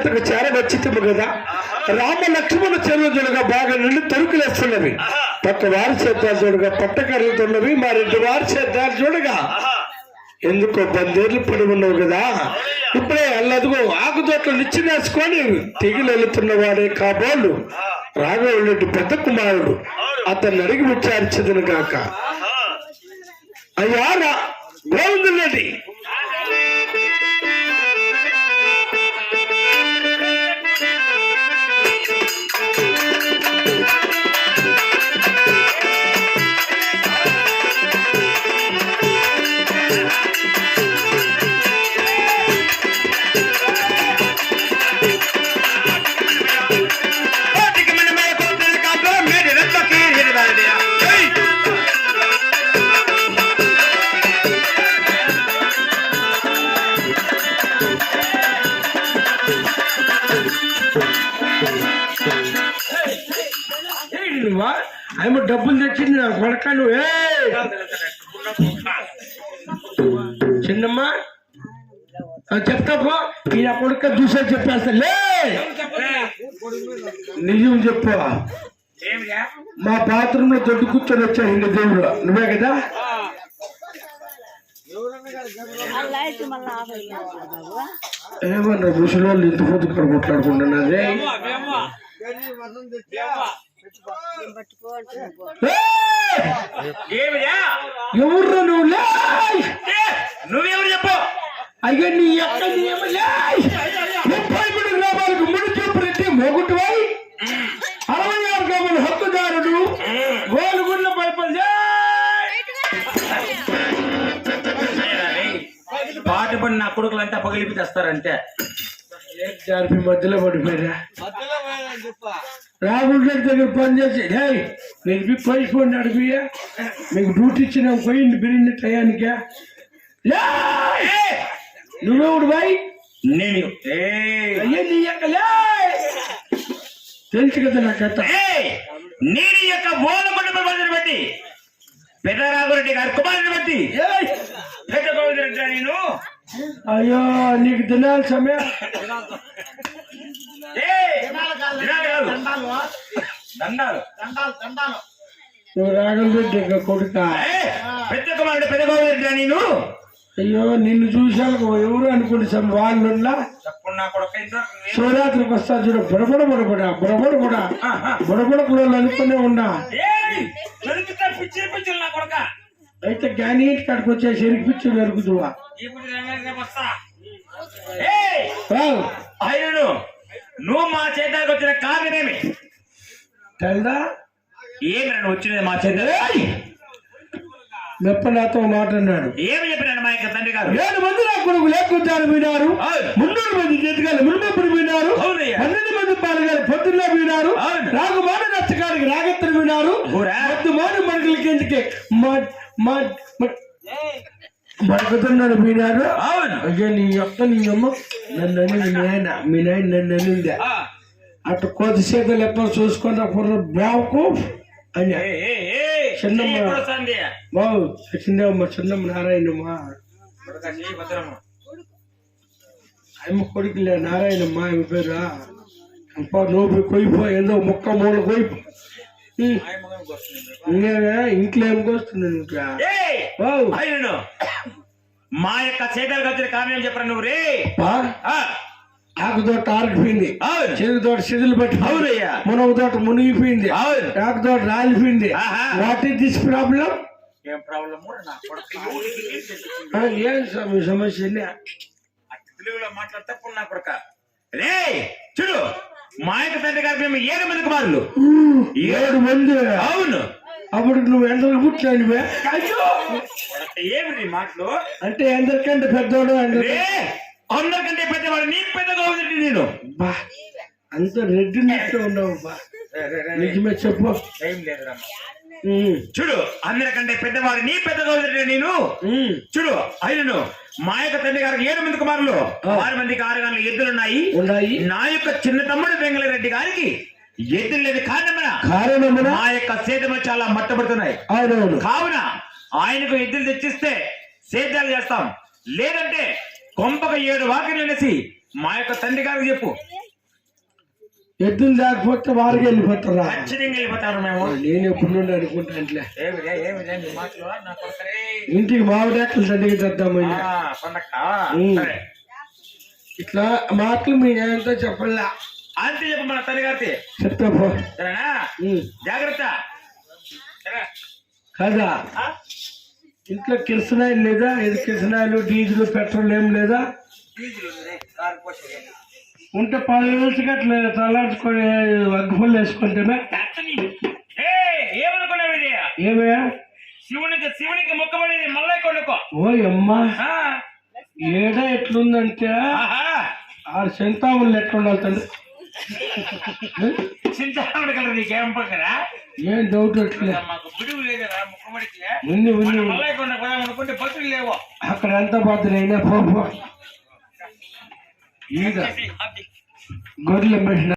చెంతకు చేరవచ్చితము కదా. రామ లక్ష్మణ చెరువులుగా బాగా నిండి తరుకులేస్తున్నవి. పక్క వారి చేద్దాలు చూడగా పట్టకర్రలుతున్నవి. మా రెండు వారి చేద్దాలు చూడగా ఎందుకో బందేర్లు పడి ఉన్నావు కదా. ఇప్పుడే అల్లదుగో ఆకుతోటలు నిచ్చినేసుకొని తెగిలి వెళుతున్న వాడే కాబోలు రాఘవుడి పెద్ద కుమారుడు. అతన్ని అడిగి విచారించదును గాక. అయ్యా గోవిందుడి ఆమె డబ్బులు తెచ్చింది నా కొడక. నువ్వు చిన్నమ్మ చెప్తాపో ఈ నా కొడుక చూసా చెప్పేస్తా. లే నిజం చెప్పు. మా బాత్రూమ్ లో దొడ్డు కూర్చొని వచ్చాడు ఇంక దేవుడు నువ్వే కదా. ఏమన్నా ముసలి వాళ్ళు ఇంత పొద్దు ఇక్కడ కొట్లాడుకుంటున్నది. ఎవరు నువ్వెవరు చెప్పు. అయ్యా నీ ఎక్కడ 33 గ్రామాలకు ముడి చూపు రెట్టి మొగుటువై 66 గ్రామాల హక్కుదారుడు గోలుగుండ్ల పైపల్ పాట పడి నా కొడుకులంతా పగిలిపి తెస్తారంటే జారిపి మధ్యలో పడిపోయారా. రాహుల్ గారి దగ్గర పనిచేసి మీకు పోయిపోండి అడిపియా. మీకు డ్యూటీ ఇచ్చిన పోయింది బిరింది టయానికా. నువ్వెవడు బాయ్. నేను అయ్యా నీ యొక్క తెలుసు కదా నా కథ. నేను యొక్క బోధకుడిని బట్టి పెద్ద రాఘురెడ్డి గారి కుమారుని బట్టి పెద్ద గోవిందరెడ్డి నేను. అయ్యో నీకు తినాలి సమయం. నువ్వు రాఘుల్ రెడ్డి కొడుక పెద్ద కుమారుడు పెద్ద గోవిందరెడ్డి నేను. అయ్యో నిన్ను చూశాను ఎవరు అనుకుంటే వాళ్ళు శివరాత్రికి వస్తా చూడ బుడబుడ బుడబుడ బుడబుడ బుడ బుడబుడ కూడా అనుకునే ఉన్నా. అయితే గ్యానీట్ కాడికి వచ్చే చెరికి పిచ్చి దొరుకుతువా. నువ్వు మా చేతానికి వచ్చిన కారణమేమి తెల్దా. ఏమి నన్ను వచ్చినది మా చేత మెప్ప నాతో మాట్లాడినాడు. ఏమి చెప్పినాడు మా యొక్క తండ్రి గారు. 7 మంది నా కొడుకు లేకుంటారు పోయినారు. 300 మంది చేతిగాలు మునుపప్పుడు పోయినారు. 12 మంది పాలగారు పొద్దుల్లో పోయినారు. రాగుమాన నచ్చగారికి రాగత్తలు పోయినారు. పొద్దుమాన మడుగులకి ఎందుకే మడుగుతున్నాడు పోయినారు. అయ్యా నీ యొక్క నీ అమ్మ నన్ను మీ నాయన నన్ను అనిందే. అటు కొద్ది చేతులు ఎప్పుడు చూసుకున్నప్పుడు బ్యాకు అని చిన్నమ్మ చిన్నమ్మ నారాయణమ్మ ఆమె కొడుకులే నారాయణమ్మ ఆమె పేరు. నువ్వు కొయిపో ఏదో మొక్క మూల కొయిపో. ఇంట్లో ఏం కోస్తుంది ఇంకా. మా యొక్క చేతలకు వచ్చిన కారణం చెప్పరా నువ్వు రే. ఆకుతోట ఆరిపోయింది. చెరుకు తోట సిదులు పట్టి మునగ తోట మునిగిపోయింది. ఆకు తోట రాలిపోయింది. What is this problem. ఏం ప్రాబ్లం ఏం సమస్య తెలుగులో మాట్లాడితే నా కొడుక రే. చూడు మా యొక్క తండ్రి గారికి మేము 7 మంది కుమారులు. 7 మంది. అవును. అప్పుడు నువ్వు ఎందరికి పుట్టినానివే. ఏమి మాటలు అంటే ఎందరికంటే పెద్దవాడు. అందరికంటే పెద్దవాడు నీ పెద్ద గోవిందరెడ్డి నేను. బా అంత రెడ్డి నట్టు ఉన్నావు బా. నిజమే చెప్పు. ఏం లేదురా. చూడు అందరికంటే పెద్దవాడు నీ పెద్ద గోవిందరెడ్డి నేను. చూడు అయినను మా యొక్క తండ్రి గారికి 7 మంది కుమారులు. 6 మందికి 6 గంటల ఎద్దులున్నాయి. నా యొక్క చిన్న తమ్ముడు వెంగళరెడ్డి గారికి ఎద్దులు లేదు. కారణమన మా యొక్క సేద్యం చాలా మట్టబడుతున్నాయి. కావున ఆయనకు ఎద్దులు తెచ్చిస్తే సేద్యాలు చేస్తాం. లేదంటే కొంపక 7 వాకిలు అనేసి మా యొక్క తండ్రి గారికి చెప్పు. ఎద్దులు లేకపోతే వారికి వెళ్ళిపోతారా? ఖచ్చితంగా వెళ్ళిపోతారు మేము. నేను ఎప్పుడు నుండి అనుకుంటా ఇంట్లో ఏమి నీ మాటలు నా కొడుకరే. ఇంటికి మామిడాకులు తండ్రికి తెద్దాము. సరే ఇట్లా మాటలు మీ న్యాయంతో చెప్పల్లా అంతే చెప్పు మన తండ్రి గారికి. చెప్తా పో. సరేనా? జాగ్రత్త. కదా ఇంట్లో కిరసనాయిలు లేదా? ఇది కిరసనాయిలు, డీజిల్, పెట్రోల్ ఏం లేదా? ఉంటే 10 రోజులకి అట్లా తలాడుకొని అగ్గిపళ్ళు వేసుకుంటేనే. ఏమనుకున్నావు? ఏమయ్యా? శివునికి మొక్కబడి మల్లయ్య కొండకో. ఓ అమ్మా, ఏడా ఎట్లుందంటే 6 చింతాములు ఎట్లుండాలి తండ్రి. చింతామణి కదా నీకేం పక్కరా? ఏం డౌట్ ఎట్లే. మాకు బిడువు లేదురా మొక్కబడికి. ఉంది మల్లయ్య కొండ పోదాం అనుకుంటే బతులు లేవు అక్కడ. ఎంత బాధనైనా పో. ఈగ గొర్రెల మెషిన